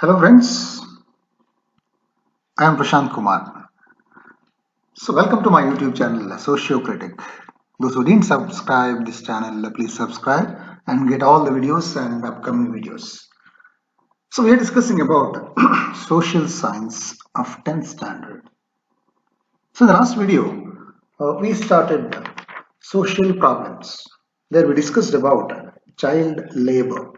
Hello friends, I am Prashant Kumar. So welcome to my YouTube channel Sociocritic. Those who didn't subscribe this channel, please subscribe and get all the videos and upcoming videos. So we are discussing about social science of 10th standard. So in the last video, we started social problems. There we discussed about child labor.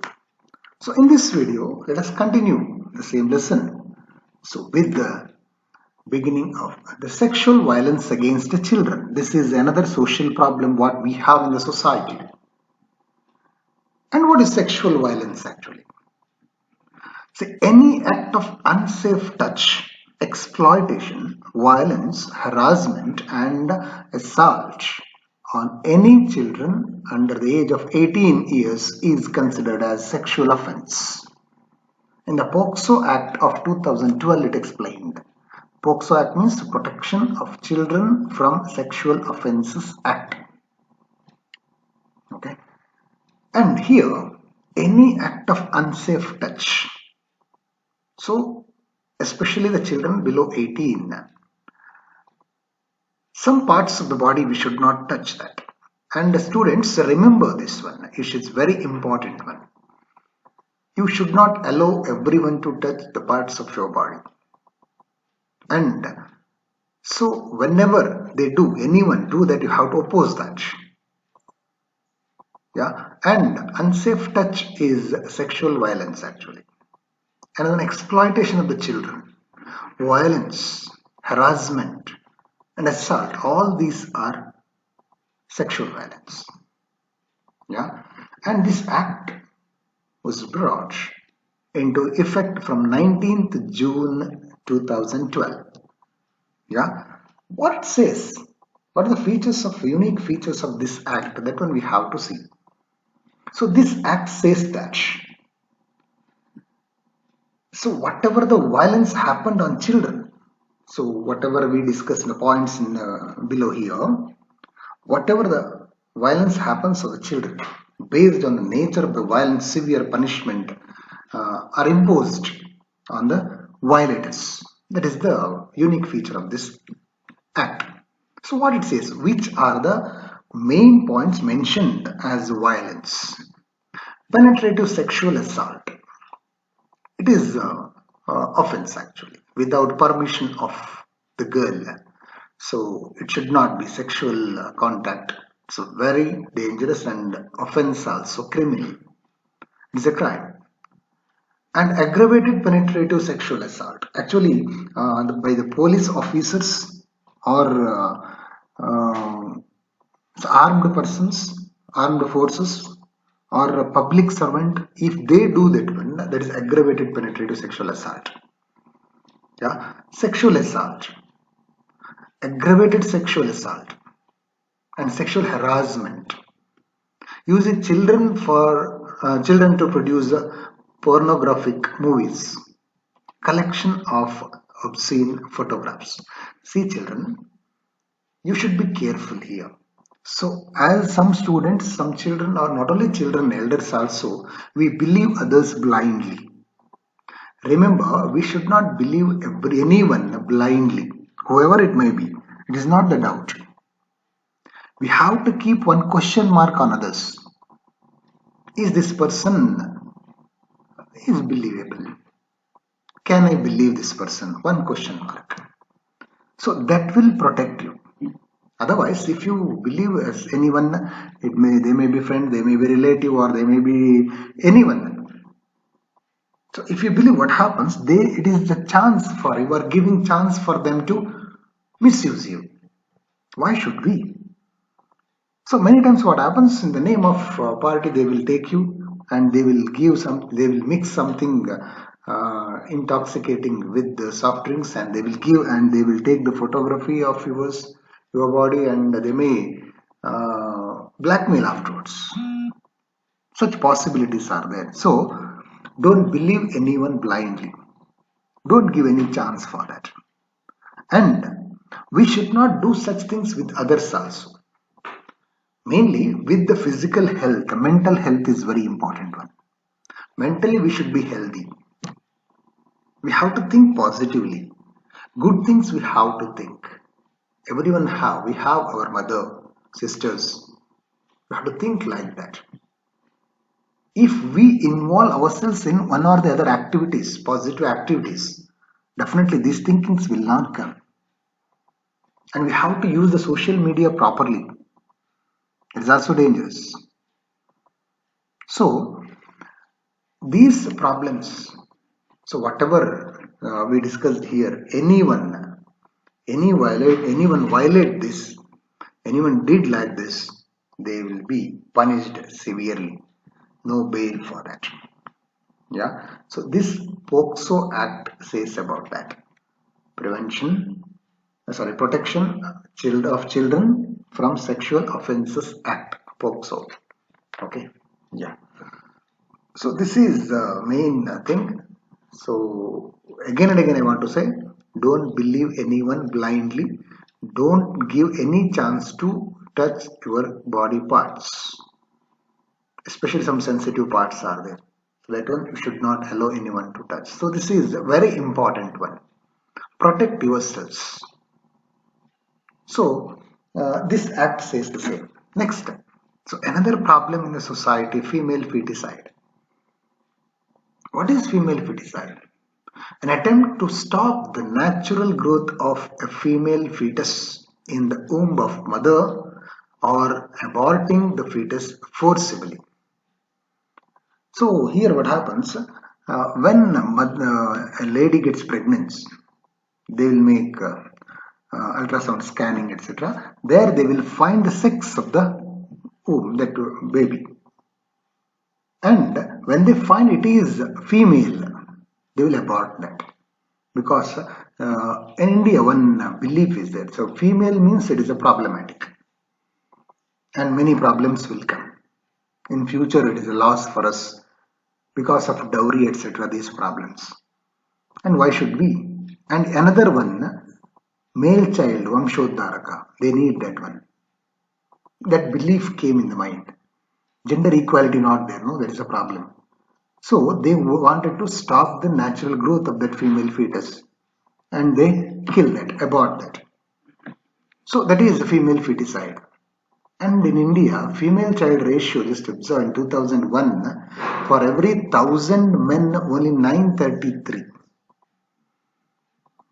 So in this video, let us continue the same lesson. So with the beginning of the sexual violence against the children. This is another social problem what we have in the society. And what is sexual violence actually? See, any act of unsafe touch, exploitation, violence, harassment and assault on any children under the age of 18 years is considered as sexual offense. In the POCSO Act of 2012 it explained POCSO Act means Protection of Children from Sexual Offences Act. Okay, and here any act of unsafe touch. So, especially the children below 18, some parts of the body we should not touch that. And the students remember this one. It is very important one. You should not allow everyone to touch the parts of your body. And so whenever they do, anyone do that, you have to oppose that. Yeah, and unsafe touch is sexual violence actually, and an exploitation of the children, violence, harassment, and assault. All these are sexual violence. Yeah, and this act was brought into effect from 19th June 2012. Yeah, what it says, what are the features of unique features of this act? That one we have to see. So this act says that so whatever the violence happened on children, so whatever we discuss in the points in below here, whatever the violence happens on the children, based on the nature of the violence, severe punishment are imposed on the violators. That is the unique feature of this act. So what it says, which are the main points mentioned as violence? Penetrative sexual assault. It is offense actually without permission of the girl. So it should not be sexual contact. So very dangerous and offense also criminal. It's a crime. And aggravated penetrative sexual assault. Actually, by the police officers or armed persons, armed forces, or a public servant, if they do that one, that is aggravated penetrative sexual assault. Yeah, sexual assault, aggravated sexual assault, and sexual harassment. Using children to produce pornographic movies, collection of obscene photographs. See, children, you should be careful here. So, as some students, some children, or not only children, elders also, we believe others blindly. Remember, we should not believe anyone blindly, whoever it may be. It is not the doubt. We have to keep one question mark on others. Is this person is believable? Can I believe this person? One question mark. So that will protect you. Otherwise, if you believe as anyone, they may be friend, they may be relative, or they may be anyone. So if you believe what happens, it is the chance for you are giving chance for them to misuse you. Why should we? So many times what happens in the name of party, they will take you and they will give they will mix something intoxicating with the soft drinks, and they will give and they will take the photography of your body, and they may blackmail afterwards. Such possibilities are there. So don't believe anyone blindly. Don't give any chance for that. And we should not do such things with others also. Mainly with the physical health, mental health is very important one. Mentally we should be healthy. We have to think positively. Good things we have to think. Everyone have. We have our mother, sisters. We have to think like that. If we involve ourselves in one or the other activities, positive activities, definitely these thinkings will not come. And we have to use the social media properly. It is also dangerous. So these problems, so whatever we discussed here, anyone violate this, anyone did like this, they will be punished severely. No bail for that. Yeah. So this POCSO Act says about that. Protection of children from Sexual Offences Act, POCSO. Okay. Yeah. So this is the main thing. So again and again I want to say, don't believe anyone blindly. Don't give any chance to touch your body parts. Especially some sensitive parts are there. So that one you should not allow anyone to touch. So this is a very important one. Protect yourselves. So this act says the same. Next, so another problem in the society, female feticide. What is female feticide? An attempt to stop the natural growth of a female fetus in the womb of mother or aborting the fetus forcibly. So here what happens, when a lady gets pregnant, they will make ultrasound scanning, etc. There they will find the sex of the womb, that baby. And when they find it is female, they will abort that. Because in India, one belief is that so female means it is a problematic, and many problems will come. In future, it is a loss for us because of dowry, etc. These problems. And why should we? And another one, male child, Vamshodharaka, they need that one. That belief came in the mind. Gender equality not there, no, there is a problem. So they wanted to stop the natural growth of that female fetus and they kill that, abort that. So that is the female feticide. And in India, female child ratio, just observe in 2001, for every 1000 men, only 933.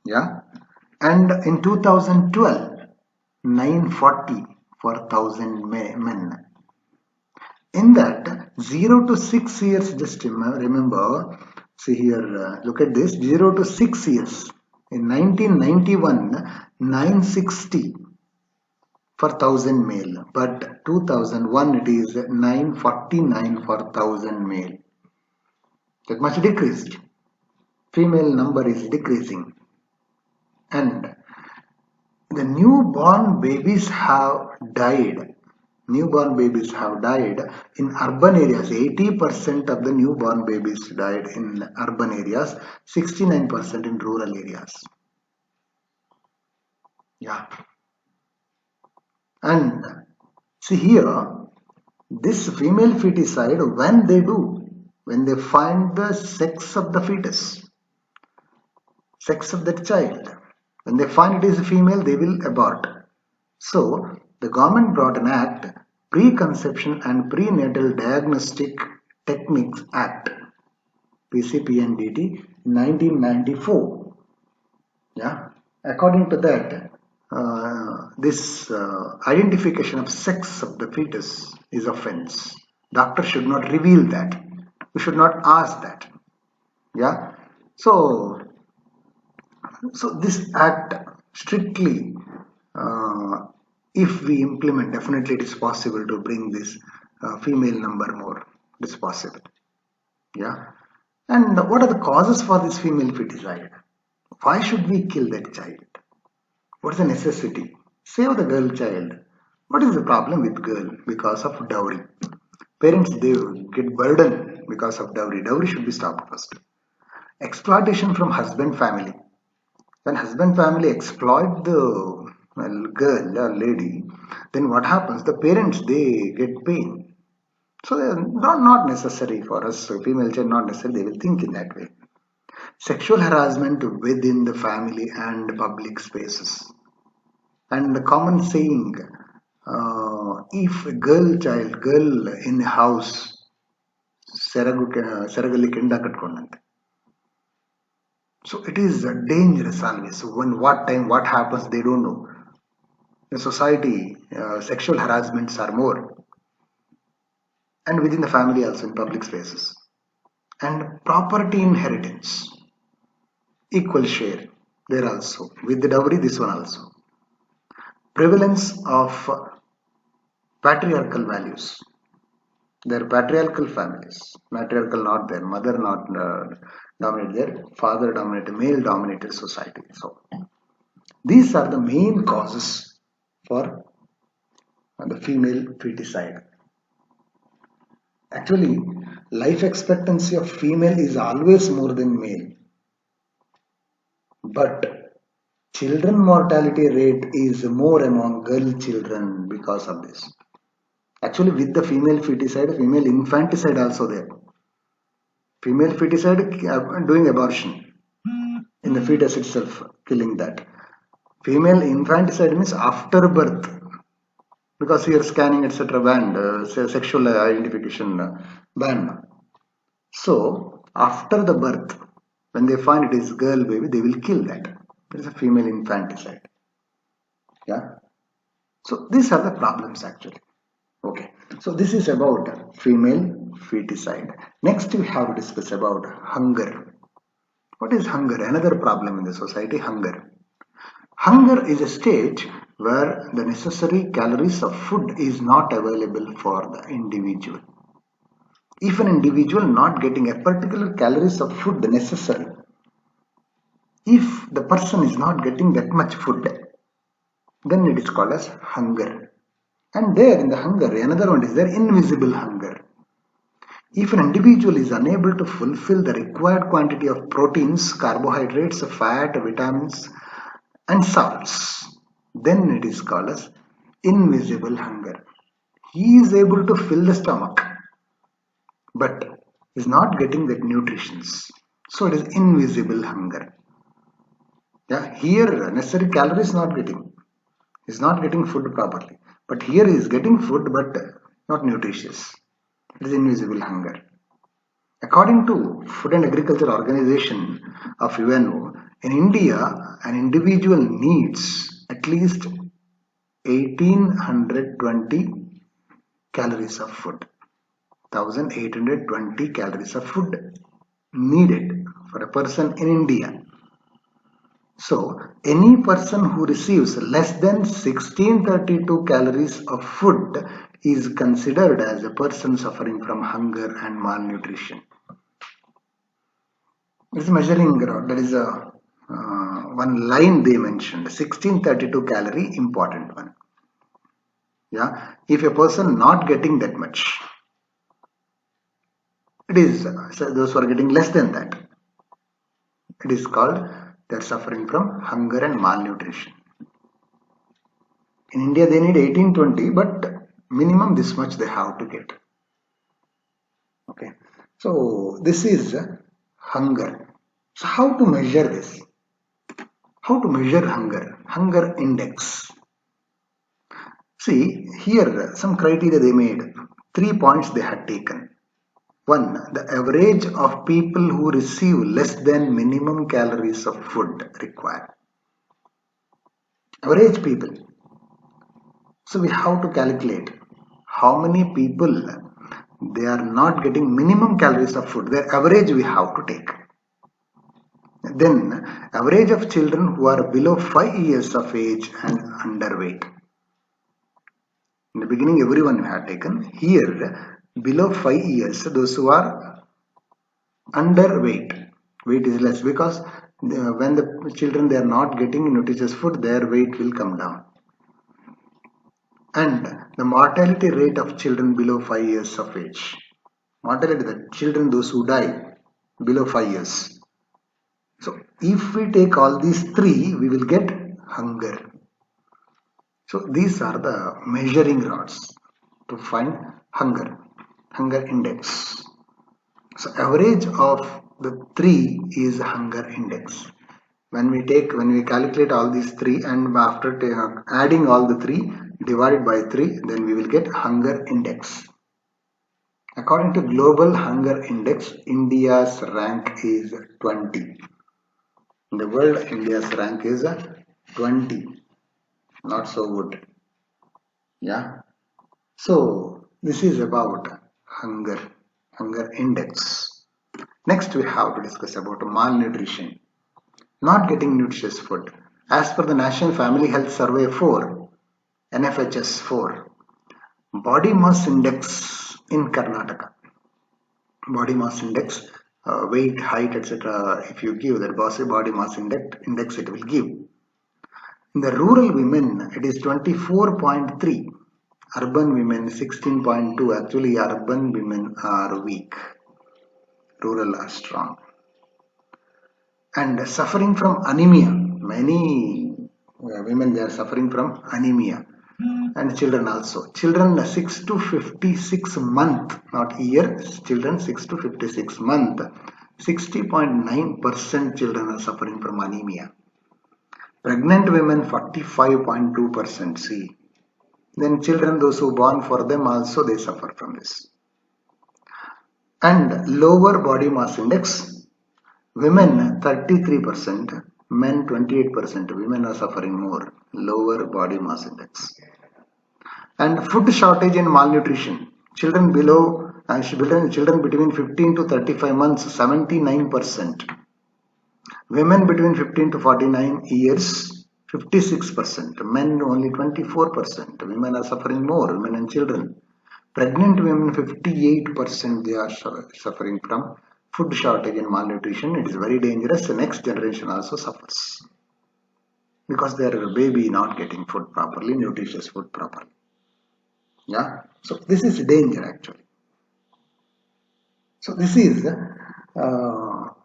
Yeah. And in 2012, 940 for 1000 men. In that, 0 to 6 years, just remember, see here, look at this, 0 to 6 years. In 1991, 960 for 1000 male, but 2001 it is 949 for 1000 male. That much decreased. Female number is decreasing. And the newborn babies have died. Newborn babies have died in urban areas. 80% of the newborn babies died in urban areas, 69% in rural areas. Yeah. And see here, this female feticide, when they find the sex of the fetus, sex of that child, when they find it is a female, they will abort. So the government brought an act, Preconception and Prenatal Diagnostic Techniques Act, PCPNDT, 1994. Yeah, according to that, this identification of sex of the fetus is offense. Doctor should not reveal that. We should not ask that. Yeah. So this act strictly, if we implement, definitely it is possible to bring this female number more. It is possible. Yeah. And what are the causes for this female feticide? Why should we kill that child? What is the necessity? Save the girl child. What is the problem with girl? Because of dowry. Parents, they get burdened because of dowry. Dowry should be stopped first. Exploitation from husband family. When husband family exploit the girl or lady, then what happens? The parents, they get pain. So not necessary for us, so female child not necessary, they will think in that way. sexual harassment within the family and public spaces. And the common saying, if a girl in a house, ಸೆರಗಲ್ಲಿ ಕೆಂಡ ಕಟ್ಕೊಂಡಂತೆ. So it is dangerous always. When what time, what happens, they don't know. In society, sexual harassments are more, and within the family also in public spaces. And property inheritance, equal share, there also. With the dowry, this one also. Prevalence of patriarchal values. Their patriarchal families, matriarchal not there, mother not dominated there, father dominated, male dominated society. So these are the main causes for the female feticide. Actually, life expectancy of female is always more than male, but children mortality rate is more among girl children because of this. Actually, with the female feticide, female infanticide also there. Female feticide doing abortion in the fetus itself, killing that. Female infanticide means after birth, because here scanning etc. banned, sexual identification banned. So after the birth, when they find it is girl baby, they will kill that. It is a female infanticide. Yeah. So these are the problems actually. Okay, so this is about female feticide. Next we have to discuss about hunger. What is hunger? Another problem in the society, hunger. Hunger is a stage where the necessary calories of food is not available for the individual. If an individual not getting a particular calories of food necessary, if the person is not getting that much food, then it is called as hunger. And there in the hunger, another one is there, invisible hunger. If an individual is unable to fulfill the required quantity of proteins, carbohydrates, fat, vitamins, and salts, then it is called as invisible hunger. He is able to fill the stomach, but is not getting that nutrition. So it is invisible hunger. Yeah, here necessary calories not getting. Is not getting food properly. But here he is getting food but not nutritious. It is invisible hunger. According to Food and Agriculture Organization of UNO, in India, an individual needs at least 1820 calories of food. 1820 calories of food needed for a person in India. So, any person who receives less than 1632 calories of food is considered as a person suffering from hunger and malnutrition. This measuring rod, that is a one line they mentioned, 1632 calorie, important one. Yeah, if a person not getting that much, it is so those who are getting less than that, it is called they are suffering from hunger and malnutrition. In India, they need 1820, but minimum this much they have to get. Okay, so this is hunger. So how to measure this? How to measure hunger? Hunger index. See, here some criteria they made. 3 points they had taken. One, the average of people who receive less than minimum calories of food required. Average people. So we have to calculate how many people they are not getting minimum calories of food. Their average we have to take. Then average of children who are below 5 years of age and underweight. In the beginning everyone we had taken. Here below 5 years, those who are underweight. Weight is less because when the children they are not getting nutritious food, their weight will come down. And the mortality rate of children below 5 years of age. Mortality, the children those who die below 5 years. So if we take all these three, we will get hunger. So these are the measuring rods to find hunger index. So average of the 3 is hunger index. When we calculate all these 3 and after adding all the 3 divided by 3, then we will get hunger index. According to Global Hunger Index, India's rank is 20. In the world, India's rank is 20. Not so good. Yeah. So this is about hunger index. Next we have to discuss about malnutrition. Not getting nutritious food. As per the National Family Health Survey 4, NFHS 4, body mass index in Karnataka. Body mass index, weight, height, etc. If you give that body mass index it will give. In the rural women, it is 24.3. Urban women 16.2. Actually, urban women are weak. Rural are strong. And suffering from anemia. Many women, they are suffering from anemia. And children also. Children 6 to 56 month, not year. Children 6 to 56 month. 60.9% children are suffering from anemia. Pregnant women 45.2%. See. Then children, those who born for them also, they suffer from this. And lower body mass index, women 33%, men 28%. Women are suffering more, lower body mass index. And food shortage and malnutrition, children between 15 to 35 months, 79%. Women between 15 to 49 years, 56%. Men only 24%. Women are suffering more, women and children. Pregnant women 58%, they are suffering from food shortage and malnutrition. It is very dangerous. The next generation also suffers because their baby not getting food properly, nutritious food properly. Yeah. So this is danger actually. So this is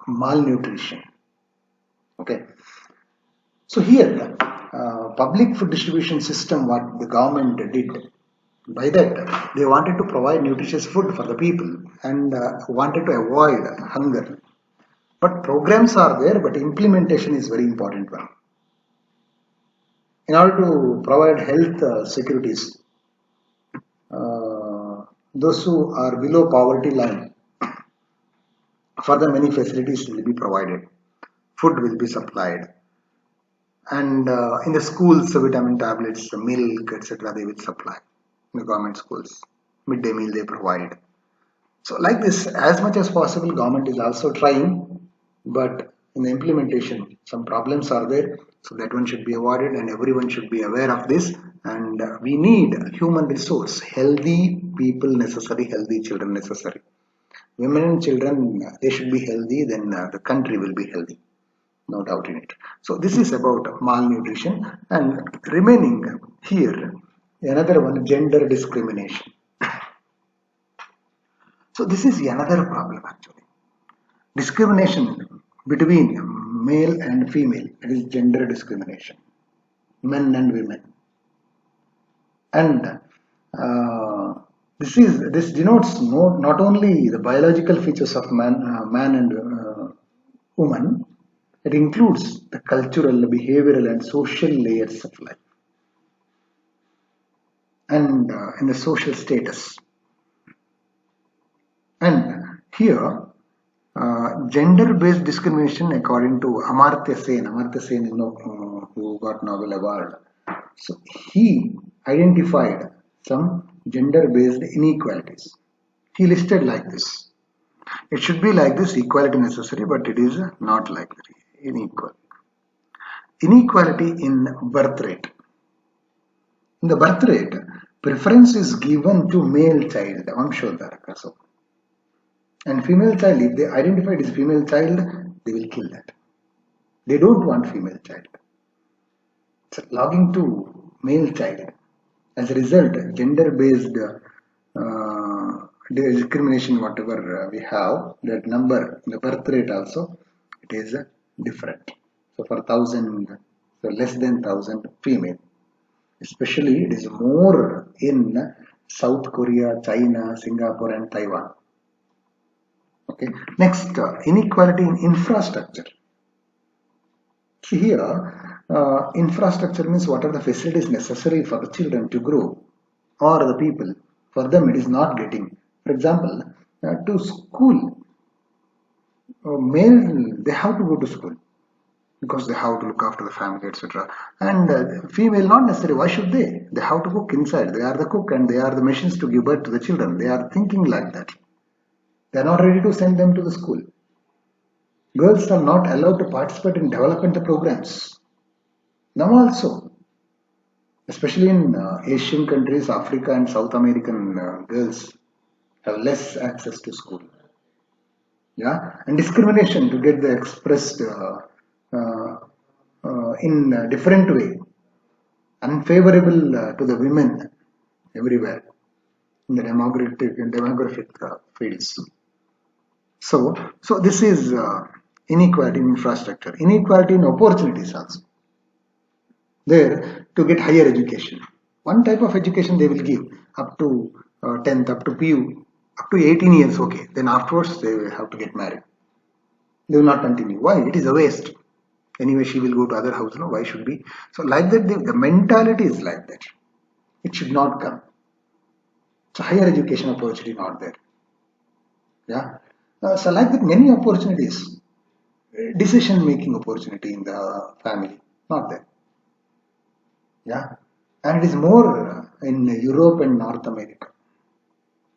malnutrition. Okay. So here, public food distribution system, what the government did, by that they wanted to provide nutritious food for the people and wanted to avoid hunger. But programs are there, but implementation is very important one. In order to provide health securities, those who are below poverty line, for them many facilities will be provided. Food will be supplied. And in the schools, vitamin tablets, milk, etc. they will supply. In the government schools, midday meal they provide. So like this, as much as possible, government is also trying, but in the implementation, some problems are there. So that one should be avoided and everyone should be aware of this. And we need human resource, healthy people necessary, healthy children necessary. Women and children, they should be healthy, then the country will be healthy. No doubt in it. So this is about malnutrition. And remaining here, another one, gender discrimination. So this is another problem actually. Discrimination between male and female, it is gender discrimination, men and women. And this denotes not only the biological features of man and woman, it includes the cultural, behavioral and social layers of life and in the social status. And here gender-based discrimination, according to Amartya Sen, who got Nobel Award. So he identified some gender-based inequalities. He listed like this. It should be like this, equality necessary, but it is not like that. Inequality in birth rate. In the birth rate, preference is given to male child, Vamshodharaka. So, and female child, if they identify it as female child, they will kill that. They don't want female child. So logging to male child. As a result, gender-based discrimination, whatever we have, that number in the birth rate also, it is different. So for 1,000, so less than 1,000 female. Especially it is more in South Korea, China, Singapore and Taiwan. Okay. Next, inequality in infrastructure. See here, infrastructure means what are the facilities necessary for the children to grow, or the people. For them, it is not getting. For example, to school, male they have to go to school because they have to look after the family, etc. And female not necessarily. Why should they? They have to cook inside. They are the cook and they are the machines to give birth to the children. They are thinking like that. They are not ready to send them to the school. Girls are not allowed to participate in development programs. Now also, especially in Asian countries, Africa and South American girls have less access to school. Yeah, and discrimination to get the expressed uh, in a different way, unfavorable to the women everywhere in the demographic fields. So this is inequality in infrastructure, inequality in opportunities also. There to get higher education. One type of education they will give up to 10th, up to PU, up to 18 years, okay. Then afterwards they will have to get married. They will not continue. Why? It is a waste. Anyway, she will go to other house. No, why should be? So like that, the mentality is like that. It should not come. So higher education opportunity not there. Yeah. So like that, many opportunities, decision making opportunity in the family not there. Yeah, and it is more in Europe and North America.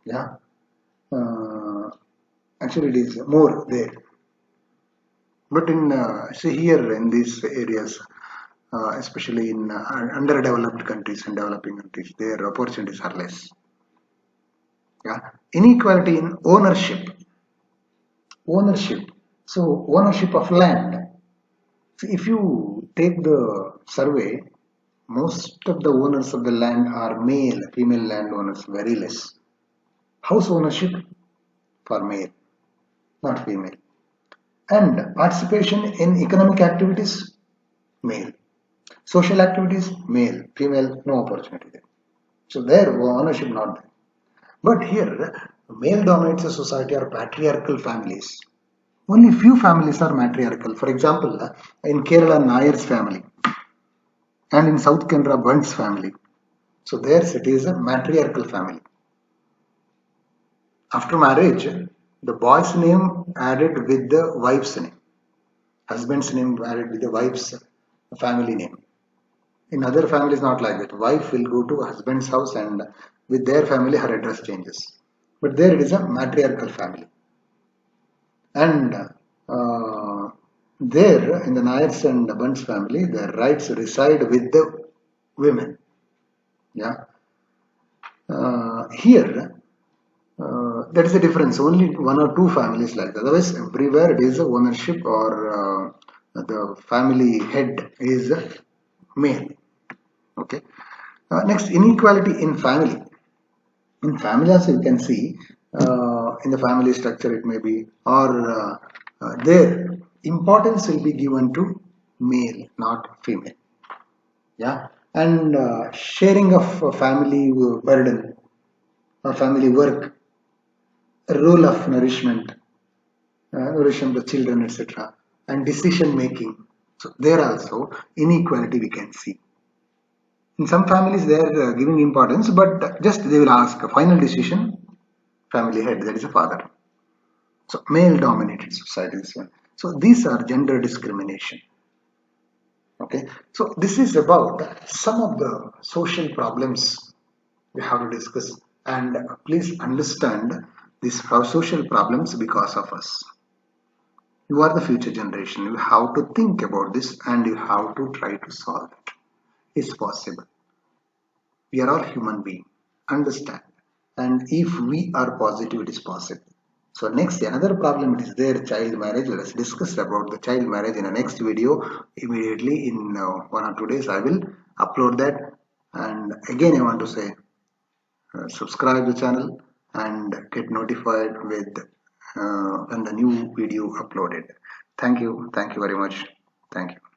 Yeah, uh, actually it is more there. But in see here in these areas, especially in underdeveloped countries and developing countries, their opportunities are less. Yeah, inequality in ownership. Ownership. So ownership of land. So if you take the survey, most of the owners of the land are male, female landowners, very less. House ownership for male, not female. And participation in economic activities, male. Social activities, male. Female, no opportunity there. So there, ownership not there. But here, male dominates the society are patriarchal families. Only few families are matriarchal. For example, in Kerala, Nayar's family, and in South Canara, Bunt's family. So theirs it is a matriarchal family. After marriage, the boy's name added with the wife's name. Husband's name added with the wife's family name. In other families, not like that. Wife will go to husband's house and with their family, her address changes. But there it is a matriarchal family. And there in the Nayars and Bunt's family, the rights reside with the women. Yeah. Here, that is the difference. Only one or two families like that. Otherwise, everywhere it is a ownership or the family head is male. Okay. Next, inequality in family. In family also you can see in the family structure it may be or their importance will be given to male, not female. Yeah. And sharing of family burden or family work, role of nourishment, nourishing the children, etc. And decision making. So there also inequality we can see. In some families they are giving importance, but just they will ask a final decision, family head, that is a father. So male dominated societies. So these are gender discrimination. Okay. So this is about some of the social problems we have to discuss, and please understand these social problems because of us. You are the future generation. You have to think about this and you have to try to solve it. It's possible. We are all human beings. Understand. And if we are positive, it is possible. So next, another problem is there, child marriage. Let's discuss about the child marriage in the next video. Immediately in 1 or 2 days, I will upload that. And again, I want to say, subscribe the channel and get notified with when the new video uploaded. Thank you. Thank you very much. Thank you.